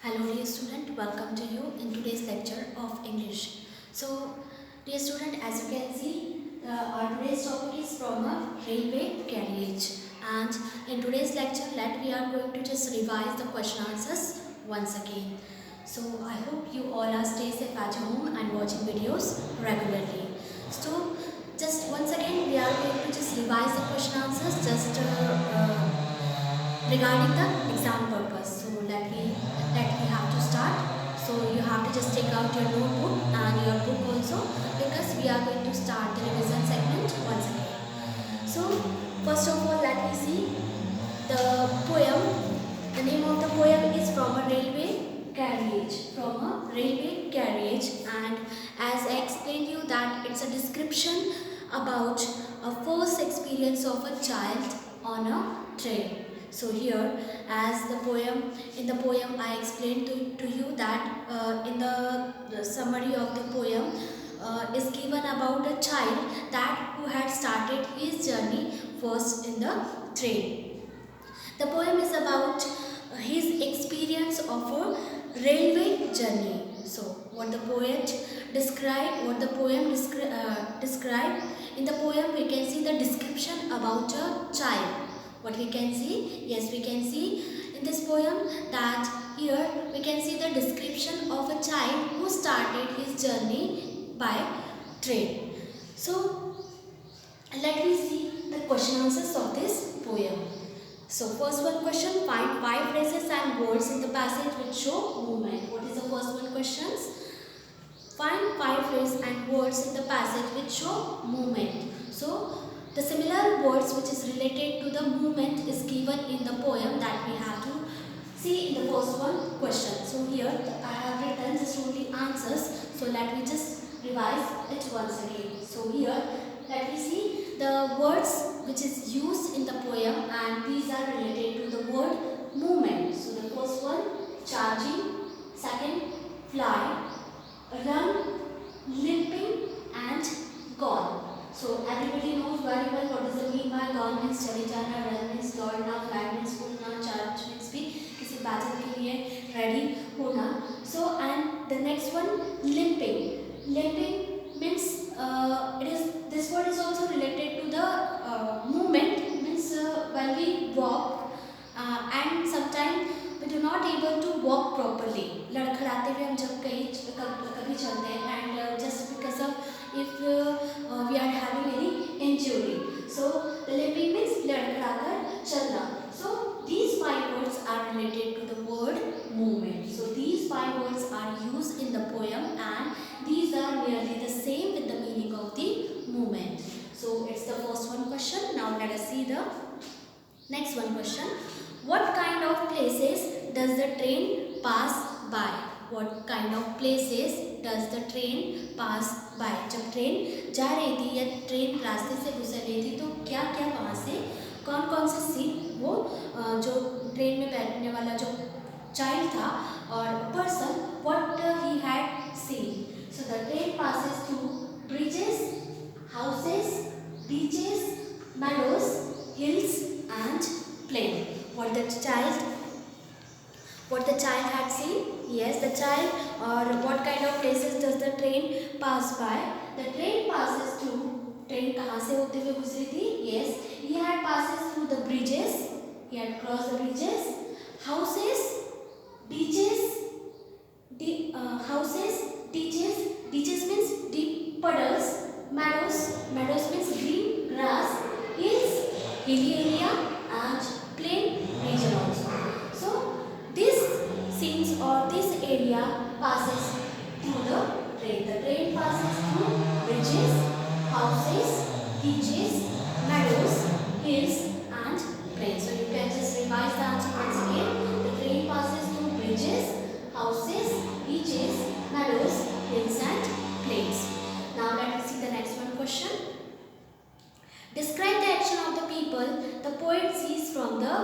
Hello dear student, welcome to you in today's lecture of English. So dear student, as you can see, our today's topic is from a railway carriage, and in today's lecture we are going to just revise the question answers once again. So I hope you all are stay safe at home and watching videos regularly. So just once again we are going to just revise the question answers regarding the exam purpose. So let me have to start. So you have to just take out your notebook and your book also, because we are going to start the revision segment once again. So first of all, let me see the poem. The name of the poem is From a Railway Carriage. From a Railway Carriage, and as I explained you that it's a description about a first experience of a child on a train. So here, as in the poem I explained to you that in the summary of the poem is given about a child that who had started his journey first in the train. The poem is about his experience of a railway journey. So what the poem describe, in the poem we can see the description about a child. What we can see? Yes, we can see in this poem that here we can see the description of a child who started his journey by train. So let me see the question answers of this poem. So first one question, find 5 phrases and words in the passage which show movement. What is the first one questions? Find 5 phrases and words in the passage which show movement. So the similar words which is related to the movement is given in the poem that we have to see in the first one question. So here I have written just only answers. So let me just revise it once again. So here let me see the words which is used in the poem, and these are related to the word movement. So the first one, charging, second, fly, run, limping and gone. So everybody knows very well what does the mean by gone means चले जाना, run means दौड़ना, fly means उड़ना, charge means भी किसी battle के लिए ready होना. So and the next one, limping. Limping means this word is also related to the movement, means when we walk and sometimes we do not able to walk properly. लड़खड़ाते हुए हम जब कभी चलते हैं and just because of if we are having any injury. So the limping means लड़खड़ाकर चलना. So these 5 words are related to the word movement. So these 5 words are used in the poem, and these are nearly the same with the meaning of the movement. So it's the first one question. Now let us see the next one question. What kind of places does the train pass by? What kind of places does the train pass by? जब train जा रही थी या train रास्ते से गुजर रही थी तो क्या क्या वहाँ से कौन कौन से सीन वो जो ट्रेन में बैठने वाला जो child था और person what he had seen. So the train passes through bridges, houses, beaches, meadows, hills and plain. What the child had seen? Yes, the child, or what kind of places does the train pass by? The train passes through. Train कहाँ से होते हुए गुजरी थी? Yes, he had passes through the bridges. He had crossed the bridges, houses, beaches, beaches means deep puddles, meadows means green grass, hills, hilly area and plain region also. So this scenes or this area passes through the train. The train passes through bridges, houses, beaches, meadows, hills and plain. So you can just revise the answer once again. The train passes through bridges, houses, beaches, meadows, hills and plains. Now let us see the next one question. Describe the action of the people the poet sees from the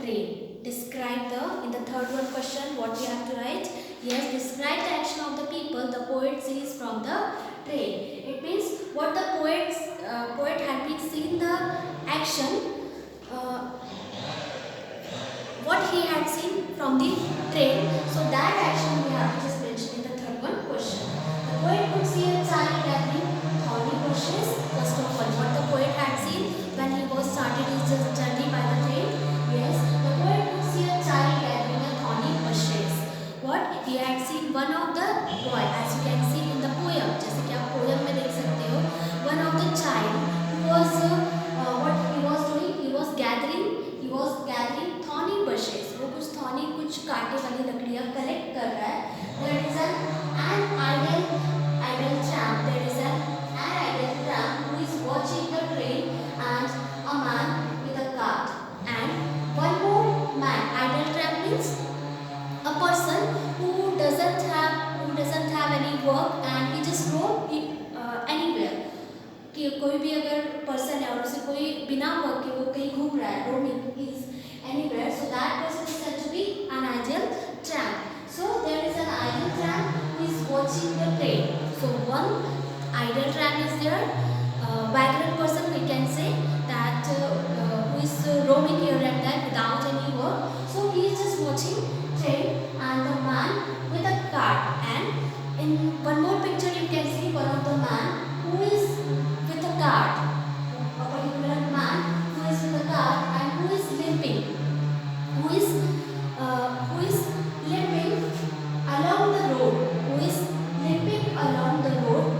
train. Describe in the third one question, what we have to write? Yes, describe the action of the people the poet sees from the train. It means what the poet had been seen the action, what he had seen from from the train. So that action we have to just mention in the third one question. The poet could see a child gathering thorny bushes. First of all, what the poet had seen when he was started his journey by the train? Yes, the poet could see a child gathering a thorny bushes. What? He had seen one of the boy, as you can see in the poem. जैसे कि आप poem में देख सकते हो, one of the child who was what he was doing? He was gathering thorny bushes. वो कुछ thorny कुछ कांटे वाली लकड़ियाँ collect कर रहा है. There is an idle tramp. There is an idle tramp who is watching the train and a man with a cart. And one more man. Idle tramp means a person who doesn't have any work and he just roam anywhere. कि कोई भी अगर person है और उसे कोई बिना work के वो कहीं घूम रहा है, roaming is anywhere, so that person is said to be an idle tramp. So there is an idle tramp who is watching the train. So one idle tramp is there, vagrant person we can say that who is roaming here and there without any work. So he is just watching train and the man with a cart. And in one more picture you can see one of the man who is with a cart, a particular man who is with a cart and who is limping, who is limping along the road,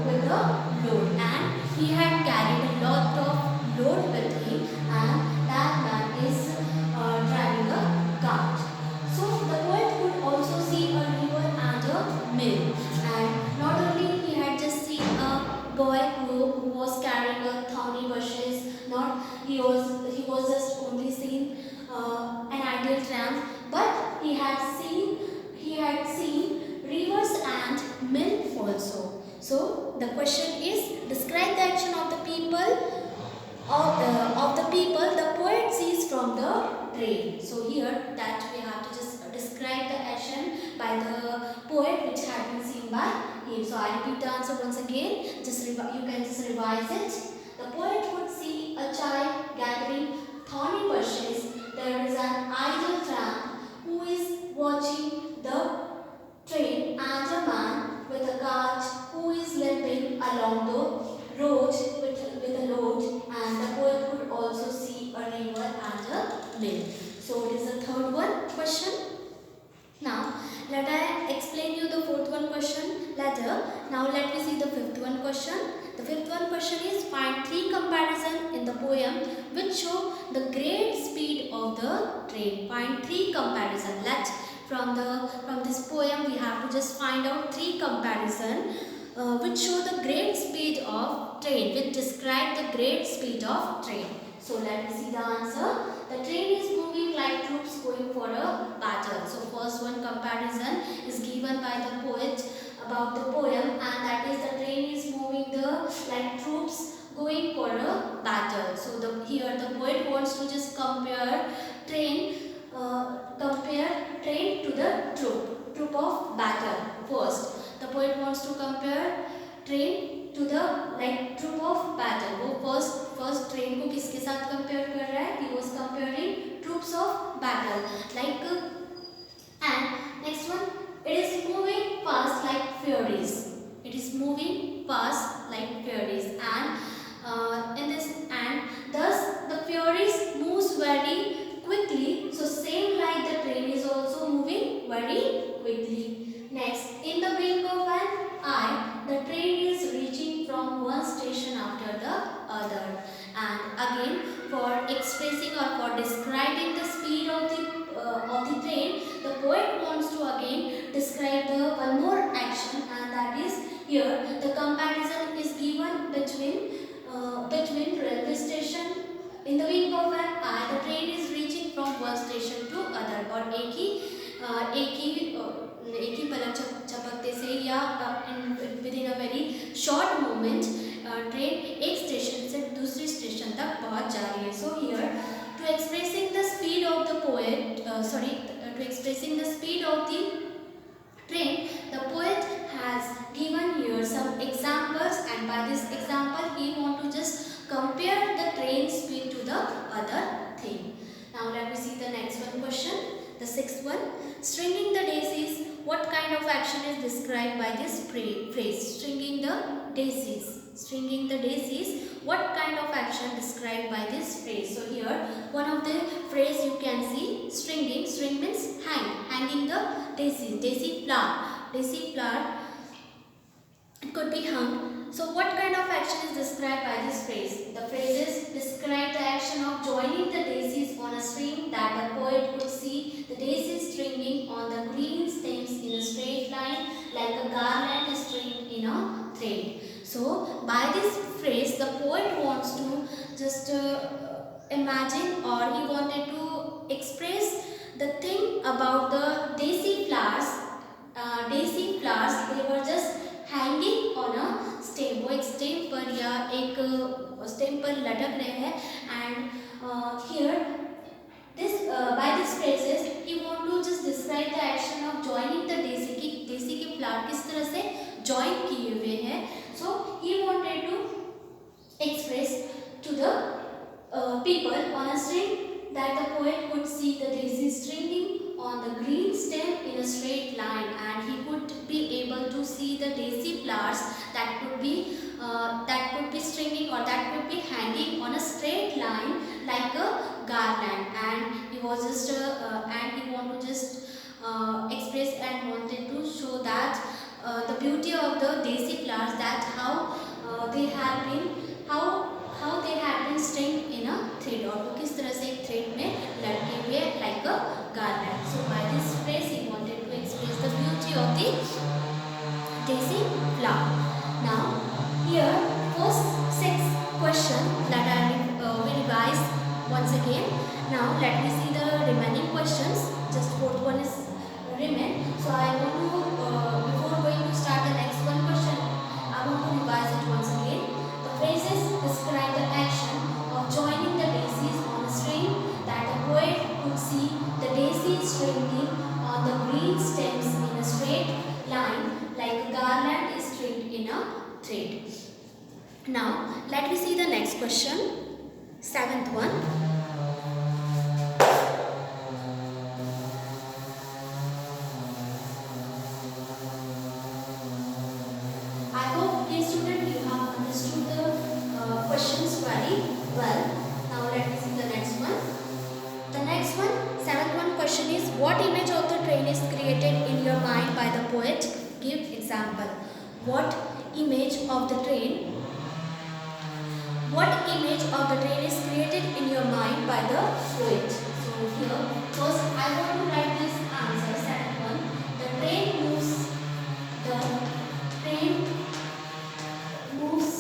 with the load, and he had carried a lot of load with him, and that man is driving a cart. So the poet could also see a river and a mill, and not only he had just seen a boy who was carrying a thorny bushes, not he was just only seen an idle tramp, but he had seen rivers and mill also. So the question is, describe the action of the people the poet sees from the train. So here that we have to just describe the action by the poet which had been seen by him. So I repeat the answer once again. You can just revise it. The poet would see a child gathering thorny bushes. There is an idle tramp who is watching the train and a man with a cart who is limping along the road with a load, and the poet could also see a river and a mill. So it is the third one question. Now let I explain you the fourth one question later. Now let me see the fifth one question. The fifth one question is, find three comparisons in the poem which show the great speed of the train. Find three comparisons. From this poem we have to just find out three comparisons which show the great speed of train, which describe the great speed of train. So let me see the answer. The train is moving like troops going for a battle. So first one comparison is given by the poet about the poem, and that is the train is moving like troops going for a battle. So here the poet wants to just compare train to the troop of battle. First the poet wants to compare train to the troop of battle. वो first train को किसके साथ compare कर रहा है? He was comparing troops of battle. And next one, it is moving fast like furies. It is moving fast like furies, and thus the furies moves very quickly. So same like the train is also moving very quickly. Next, in the blink of an eye, the train is reaching from one station after the other. And again, for expressing or for describing the speed of the train, the poet wants to again describe the one more action, and that is here the comparison is given between railway station. In the blink of an eye, the train is reaching from one station to other, और एक ही पलक झपकते से या within a very short moment train एक station से दूसरे station तक पहुंच जा रही है. So here to expressing the speed of the train, the poet has given here some examples, and by this example he want to just compare the train speed to the other thing. Now let me see the next one question. The sixth one, stringing the daisies. What kind of action is described by this phrase? Stringing the daisies. Stringing the daisies. What kind of action described by this phrase? So here, one of the phrase you can see, stringing. String means hanging the daisies. Daisy flower. Daisy flower. It could be hung. So what kind of action is described by this phrase? The phrases describe the action of joining the daisies on a string that the poet could see the daisies stringing on the green stems in a straight line like a garland string in a thread. So by this phrase the poet wants to just imagine, or he wanted to express the thing about the daisy flowers. Daisy flowers, they were just hanging on a stem. वो एक stem पर या एक stem पर लटक रहे हैं. And here this by this phrases he want to just describe the action of joining the daisy की. डेजी के फ्लावर किस तरह से जॉइन किए हुए हैं. So he wanted to express to the people on a string that the poet could see the daisy stringing on the green stem in a straight line, and he could be able to see the daisy flowers that could be stringing, or that could be hanging on a straight line like a garland. And he was just and he wanted to just express and wanted to show that the beauty of the daisy flowers, that how they have been stringed in a thread, और वो किस तरह से एक thread में लटके हुए like a garland. So by this phrase he wanted to express the beauty of the daisy flower. Now here first 6 question that I will revise once again. Now let me see the remaining questions. Just fourth one is remain. So I want to before going to start the next one question, I want to revise it once again. The phrases describe the action of joining the daisies on a string that the poet could see the daisies stringing on the green stems in a straight line like a garland is stringed in a thread. Now let me see the next question, 7th one. I hope dear student you have understood the questions very well. Now let me see the next one. The next one, 7th one question is, what image of the train is created in your mind by the poet? Give example. What image of the train is created in your mind by the poet? So here first I want to write this answer. 7th one, the train moves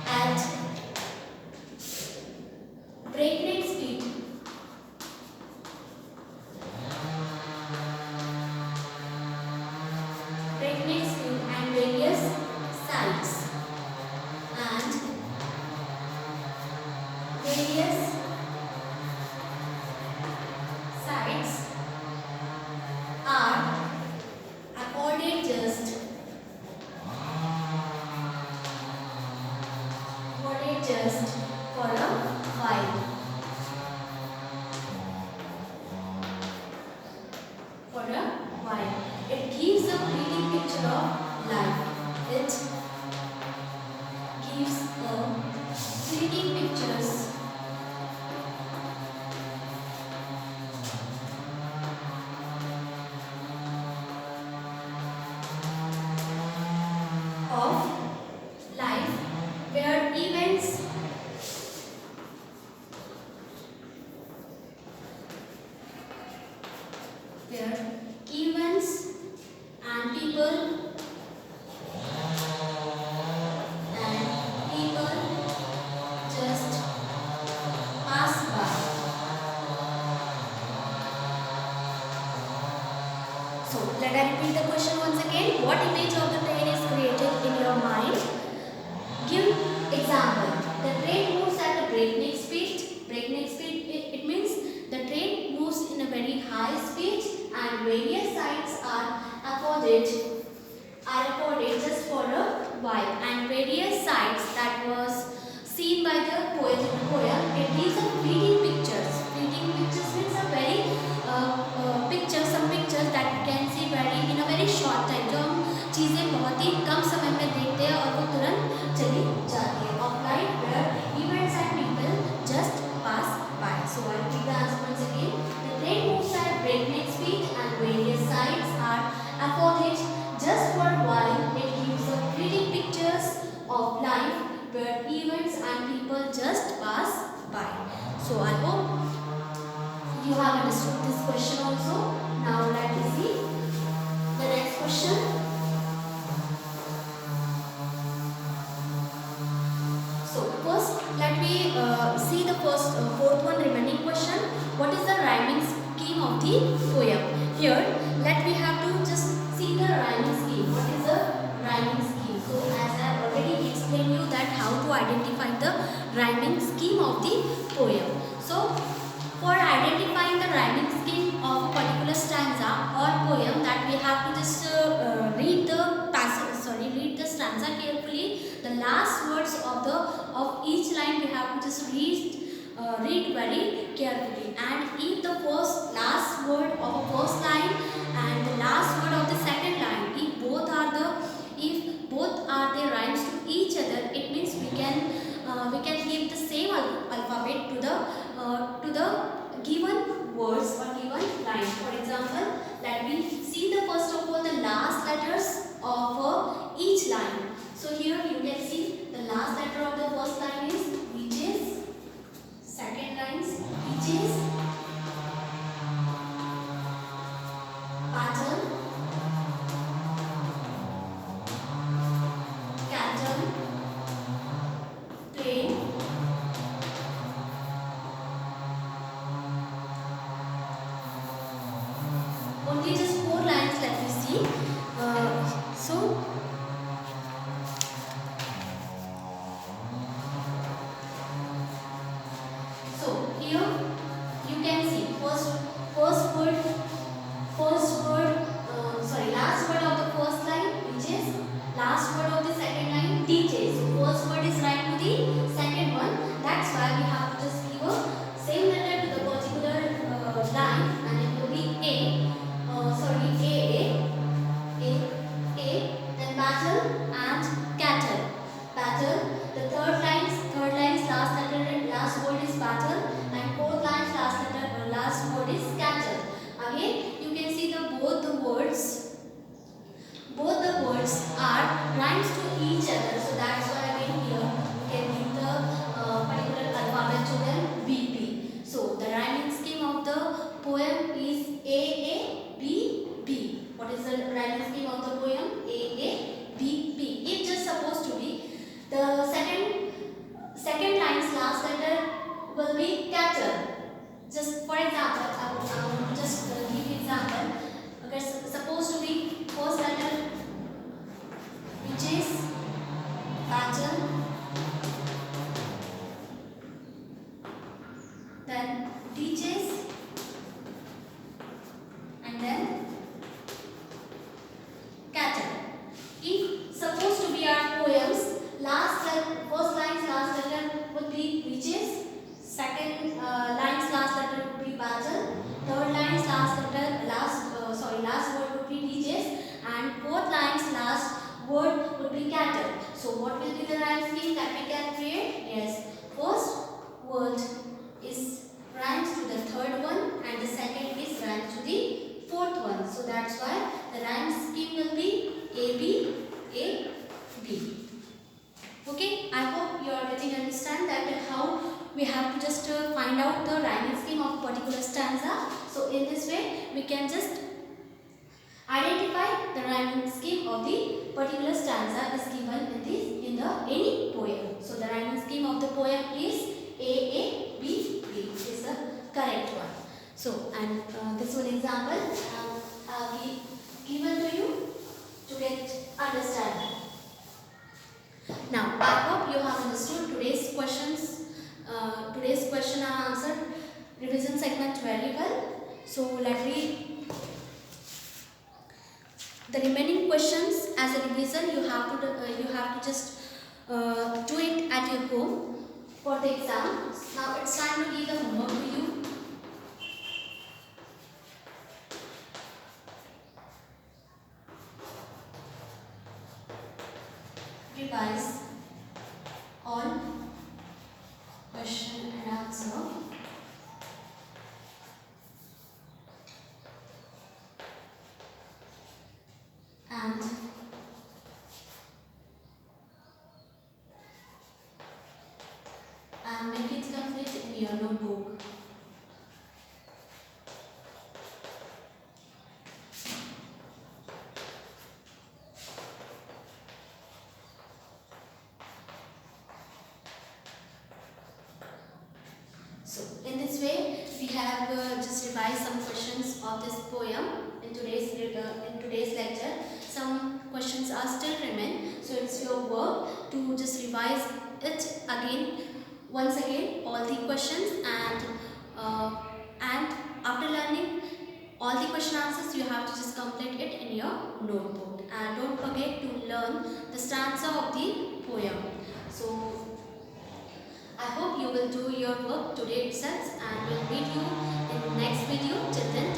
at breakneck speed. Breakneck speed and various sides. Are accorded just for a while. It gives a fleeting picture of life. It gives a fleeting pictures of life where events and people just pass by. So let I repeat the question once again. What image of the train is created in your mind? Give example. The train moves at a breakneck speed. Breakneck speed, it means the train moves in a very high speed, and various sides are afforded just for a while. And various sides that was seen by the poet in the poem, it gives a fleeting pictures. Fleeting pictures means a very I hope you have understood this question also. Now let me see the next question. So first let me see the fourth one remaining question. What is the rhyming scheme of the poem? Here let me have to just see the rhyming scheme. What is the rhyming scheme? So as I have already explained you that how to identify the rhyming scheme of the poem. So for identifying the rhyming scheme of a particular stanza or poem, that we have to just read the stanza carefully. The last words of each line we have to just read very carefully. And if the last word of a first line and the last word of the second line, if both are the rhymes to each other, it means we can give the same alphabet to the given words or given lines. For example, let me see the first of all the last letters of each line. So here you can see the last letter of the first line is which is, second line is which is, pattern, cattle, plain, only just 4 lines let me see. So here you can see first word, last word of the first line which is, last word of the second line DJ. So first word is right to the second one. That's why we have to just give a same letter to the particular line, and it will be A. Then battle and cattle. Battle. The third line's last word is battle, and fourth line's last word is cattle. Again, you can see both the words are rhymes to each other. So that's why again here we can give the particular alphabet to them BP. So the rhyming scheme of the poem is AABB. What is the rhyming scheme of the poem? AABB. It just supposed to be the second line's last letter will be cattle. Just for example, I will just give example. Okay, supposed to be first letter which is battle, then DJs, and then cattle. If supposed to be our poems, first line's last letter would be witches, second line's last letter would be battle, third line's last word would be DJs, and fourth line's last word would be cattle. So what will be the rhyme scheme that we can create? Yes, first word is rhymes to the third one, and the second is rhymes to the fourth one. So that's why the rhyme scheme will be AB, AB. Okay, I hope you are getting understand that how we have to just find out the rhyming scheme of a particular stanza. So in this way we can just identify the rhyming scheme of the particular stanza is given in any poem. So the rhyming scheme of the poem is AABB is the correct one. So and this one example I have given to you to get understand. Now I hope you have understood today's questions. Today's question and answer revision segment very well. So let me the remaining questions as a revision you have to just do it at your home for the exam. Now it's time to give the homework to you. Revise all question and answer. And make it complete in your notebook. have just revised some questions of this poem in today's lecture. Some questions are still remain, so it's your work to just revise it again, once again, all the questions, and after learning all the question answers, you have to just complete it in your notebook, and don't forget to learn the stanza of the poem. So I hope you will do your work today itself, and we'll meet you in next video. Till then,